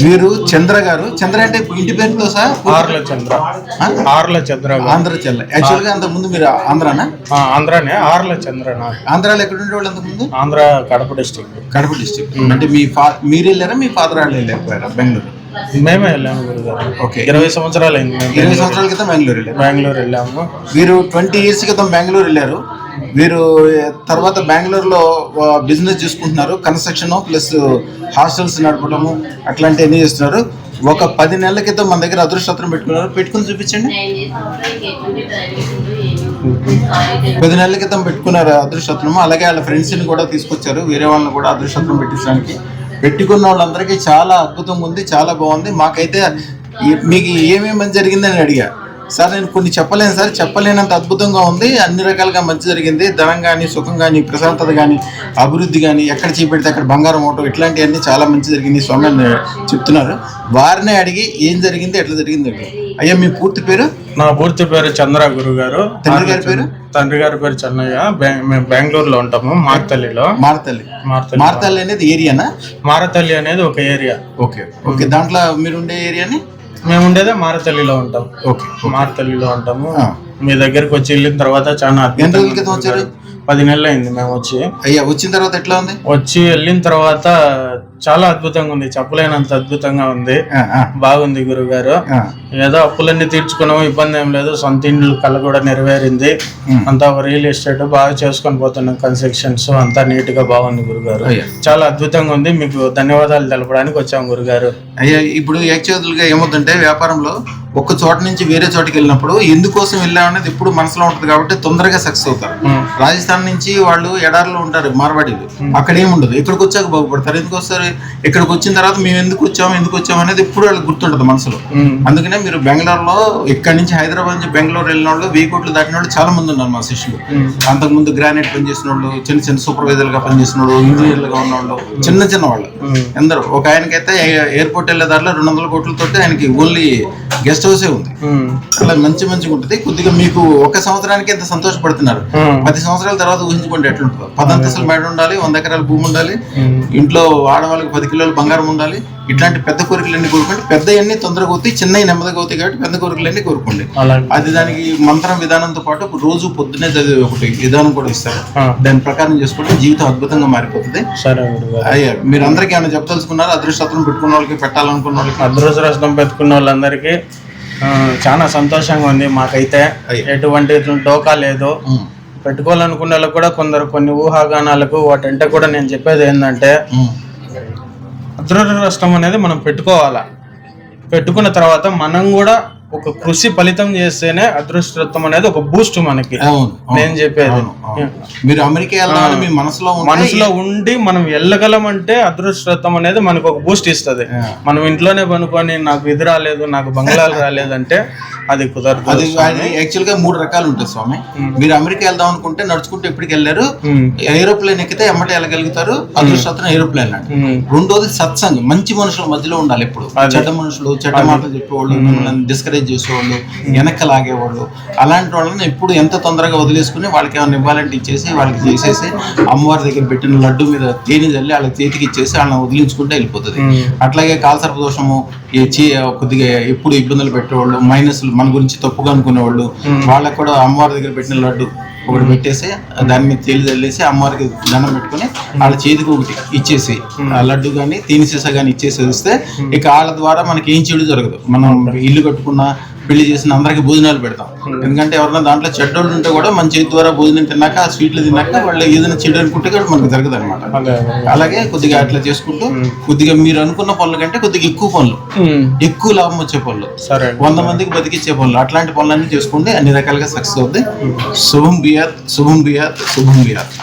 వీరు చంద్ర గారు. చంద్ర అంటే ఇంటి పేరుతో సహా ఆర్ల చంద్ర. ఆర్ల చంద్ర. ఆంధ్ర చంద్ర. యాక్చువల్ గా అంతకు ముందు మీరు ఆంధ్రానా? ఆంధ్రానే. ఆర్ల చంద్ర. ఆంధ్రాలో ఎక్కడ ఉండేవాళ్ళు అంతకు ముందు? ఆంధ్ర కడప డిస్ట్రిక్ట్. కడప డిస్ట్రిక్ట్. అంటే మీరు వెళ్ళారా, మీ ఫాదర్ వాళ్ళు వెళ్ళారా బెంగళూరు? మేమే వెళ్ళాము గురుగారు. ఓకే. 20 సంవత్సరాలు అయింది. 20 సంవత్సరాల క్రితం బెంగళూరు వెళ్ళాము. వీరు 20 years క్రితం బెంగళూరు వెళ్ళారు. వీరు తర్వాత బెంగళూరులో బిజినెస్ చూసుకుంటున్నారు. కన్స్ట్రక్షన్ ప్లస్ హాస్టల్స్ నడపడము అట్లాంటివన్నీ చేస్తున్నారు. ఒక 10 నెలల క్రితం మన దగ్గర అదృష్టపత్రం పెట్టుకుని చూపించండి. 10 నెలల క్రితం పెట్టుకున్నారు అదృష్టపత్రము. అలాగే వాళ్ళ ఫ్రెండ్స్ని కూడా తీసుకొచ్చారు, వేరే వాళ్ళని కూడా అదృష్టపత్రం పెట్టించడానికి. పెట్టుకున్న వాళ్ళందరికీ చాలా అద్భుతంగా ఉంది, చాలా బాగుంది. మాకైతే మీకు ఏమేమి జరిగిందని అడిగా. సార్ నేను కొన్ని చెప్పలేను సార్, చెప్పలేనంత అద్భుతంగా ఉంది, అన్ని రకాలుగా మంచి జరిగింది. ధనం కానీ, సుఖం కానీ, ప్రశాంతత కానీ, అభివృద్ధి కానీ, ఎక్కడ చేపెడితే అక్కడ బంగారం ఓటం, ఇట్లాంటివన్నీ చాలా మంచి జరిగింది స్వామి అని చెప్తున్నారు. వారినే అడిగి ఏం జరిగింది, ఎట్లా జరిగింది. అయ్యా మీ పూర్తి పేరు? నా పూర్తి పేరు చంద్ర గురుగారు. తండ్రి గారి పేరు? తండ్రి గారి పేరు చెన్నయ్య. మేము బెంగళూరులో ఉంటాము, మార్తల్లిలో. మార్తల్లి అనేది ఏరియానా? మారతల్లి అనేది ఒక ఏరియా. Okay okay. దాంట్లో మీరు ఉండే ఏరియాని? మేము ఉండేదే మారతల్లిలో ఉంటాం. ఓకే, మారతల్లిలో ఉంటాము. మీ దగ్గరికి వచ్చి వెళ్ళిన తర్వాత చాలా 10 నెలలు అయింది మేము వచ్చి. అయ్యా వచ్చిన తర్వాత ఎట్లా ఉంది? వచ్చి వెళ్ళిన తర్వాత చాలా అద్భుతంగా ఉంది, చెప్పలేనంత అద్భుతంగా ఉంది. బాగుంది గురుగారు. ఏదో అప్పులన్నీ తీర్చుకున్నాము, ఇబ్బంది ఏం లేదు. సొంత ఇండ్లు కళ కూడా నెరవేరింది. అంతా రియల్ ఎస్టేట్ బాగా చేసుకొని పోతున్నాం. కన్స్ట్రక్షన్స్ అంతా నీట్ గా బాగుంది గురుగారు. చాలా అద్భుతంగా ఉంది. మీకు ధన్యవాదాలు తెలపడానికి వచ్చాం గురుగారు. అయ్యా ఇప్పుడు యాక్చువల్ గా ఏమవుతుంటే వ్యాపారంలో ఒక్క చోట నుంచి వేరే చోటుకి వెళ్ళినప్పుడు ఎందుకోసం వెళ్ళామనేది ఇప్పుడు మనసులో ఉంటుంది కాబట్టి తొందరగా సక్సెస్ అవుతారు. రాజస్థాన్ నుంచి వాళ్ళు ఎడారిలో ఉంటారు మార్వాడీలు, అక్కడ ఏముండదు. ఇక్కడికి వచ్చాక బాగుపడతారు. ఎందుకు వస్తారు? ఇక్కడికి వచ్చిన తర్వాత మేము ఎందుకు వచ్చాము అనేది ఎప్పుడు వాళ్ళకి గుర్తుంటది మనసులో. అందుకనే మీరు బెంగళూరులో ఇక్కడ నుంచి హైదరాబాద్ నుంచి బెంగళూరు వెళ్ళిన వాళ్ళు 1000 కోట్లు దాటిన వాళ్ళు చాలా మంది ఉన్నారు మా శిష్యులు. అంతకుముందు గ్రానైట్ పనిచేసిన వాళ్ళు, చిన్న సూపర్వైజర్ గా పనిచేసిన వాళ్ళు, ఇంజనీర్లుగా ఉన్న వాళ్ళు, చిన్న వాళ్ళు అందరూ. ఒక ఆయనకైతే ఎయిర్పోర్ట్ వెళ్ళే దారిలో 200 కోట్లతో ఆయనకి ఓన్లీ గెస్ట్ హౌసే ఉంది. అలా మంచిగా ఉంటుంది. కొద్దిగా మీకు 1 సంవత్సరానికి ఎంత సంతోషపడుతున్నారు, 10 సంవత్సరాల తర్వాత ఊహించుకుంటే ఎట్లుంటుందో. 10 అంతస్తుల మేడ ఉండాలి, 100 ఎకరాల భూమి ఉండాలి, ఇంట్లో ఆడవాళ్ళకి 10 కిలోల బంగారం ఉండాలి. ఇట్లాంటి పెద్ద కోరికలన్నీ కోరుకోండి. పెద్దవన్నీ తొందరగా అవుతాయి, చిన్నవి నెమ్మదిగా అవుతాయి కాబట్టి పెద్ద కోరికలన్నీ కోరుకోండి. అది దానికి మంత్రం విధానంతో పాటు రోజు పొద్దునే చదివే ఒకటి విధానం కూడా ఇస్తారు. దాని ప్రకారం చేసుకుంటే జీవితం అద్భుతంగా మారిపోతుంది. అయ్యా మీరు అందరికీ ఏమైనా చెప్పదలుచుకున్నారు? అదృష్టం పెట్టుకున్న వాళ్ళకి, పెట్టాలనుకున్న వాళ్ళకి? అదృష్టం పెట్టుకున్న వాళ్ళందరికీ చాలా సంతోషంగా ఉంది. మాకైతే ఎటువంటి డోకా లేదు. పెట్టుకోవాలనుకున్న వాళ్ళకి కూడా కొన్ని ఊహాగానాలకు వాటంటే కూడా నేను చెప్పేది ఏంటంటే అదృష్టం అనేది మనం పెట్టుకోవాలా. పెట్టుకున్న తర్వాత మనం కూడా ఒక కృషి ఫలితం చేస్తేనే అదృష్టం అనేది ఒక బూస్ట్ మనకి. నేను చెప్పేది మీరు అమెరికా వెళ్దామని మీ మనసులో ఉండి మనం వెళ్ళగలమంటే అదృష్టం అనేది మనకు ఒక బూస్ట్ ఇస్తుంది. మనం ఇంట్లోనే పనుకొని నాకు ఇది రాలేదు, నాకు బంగ్లాలు రాలేదంటే అది కుదరదు. అది యాక్చువల్ గా 3 రకాలు ఉంటాయి స్వామి. మీరు అమెరికా వెళ్దాం అనుకుంటే నడుచుకుంటూ ఎప్పటికి వెళ్ళారు, ఏరోప్లేన్ ఎక్కితే ఎమ్మటి వెళ్ళగలుగుతారు, అదృష్టం ఏరోప్లేన్ అంటే. రెండోది సత్సంగం, మంచి మనుషుల మధ్యలో ఉండాలి. ఎప్పుడు చెడ్డ మనుషులు, చెడ్డ మాటలు చెప్పేవాళ్ళు, డిస్కరేజ్ చేసేవాళ్ళు, వెనక్కి లాగేవాళ్ళు, అలాంటి వాళ్ళని ఎప్పుడు ఎంత తొందరగా వదిలేసుకుని వాళ్ళకి ఏమైనా ఇవ్వాలంటే ఇచ్చేసి వాళ్ళకి చేసేసి అమ్మవారి దగ్గర పెట్టిన లడ్డు మీద తేనె చల్లి వాళ్ళకి చేతికి ఇచ్చేసి వాళ్ళని వదిలించుకుంటే వెళ్ళిపోతుంది. అట్లాగే కాల్సర్ప దోషము కొద్దిగా ఎప్పుడు ఇబ్బందులు పెట్టేవాళ్ళు, మైనస్లు మన గురించి తప్పుగా అనుకునేవాళ్ళు, వాళ్ళకి కూడా అమ్మవారి దగ్గర పెట్టిన లడ్డు ఒకటి పెట్టేసి దాని మీద తేలి చల్లేసి అమ్మవారికి దండం పెట్టుకుని వాళ్ళ చేతికి ఒకటి ఇచ్చేసి ఆ లడ్డు కానీ తేనె సీసా కానీ ఇచ్చేసి వస్తే ఇక వాళ్ళ ద్వారా మనకి ఏం చెడు జరగదు. మనం ఇల్లు కట్టుకున్నా, పెళ్లి చేసిన అందరికి భోజనాలు పెడతాం. ఎందుకంటే ఎవరైనా దాంట్లో చెడ్డోళ్ళు ఉంటే కూడా మన చేతి ద్వారా భోజనం తిన్నాక, ఆ స్వీట్లు తిన్నాక వాళ్ళు ఏదైనా చెడు అనుకుంటే కూడా మనకు జరగదు అనమాట. అలాగే కొద్దిగా అట్లా చేసుకుంటూ కొద్దిగా మీరు అనుకున్న పనుల కంటే కొద్దిగా ఎక్కువ పనులు, ఎక్కువ లాభం వచ్చే పనులు, 100 మందికి బతికిచ్చే పనులు, అట్లాంటి పనులన్నీ చేసుకుంటే అన్ని రకాలుగా సక్సెస్ అవుతాయి. శుభం బియాత్, శుభం బియాత్, శుభం బియాత్.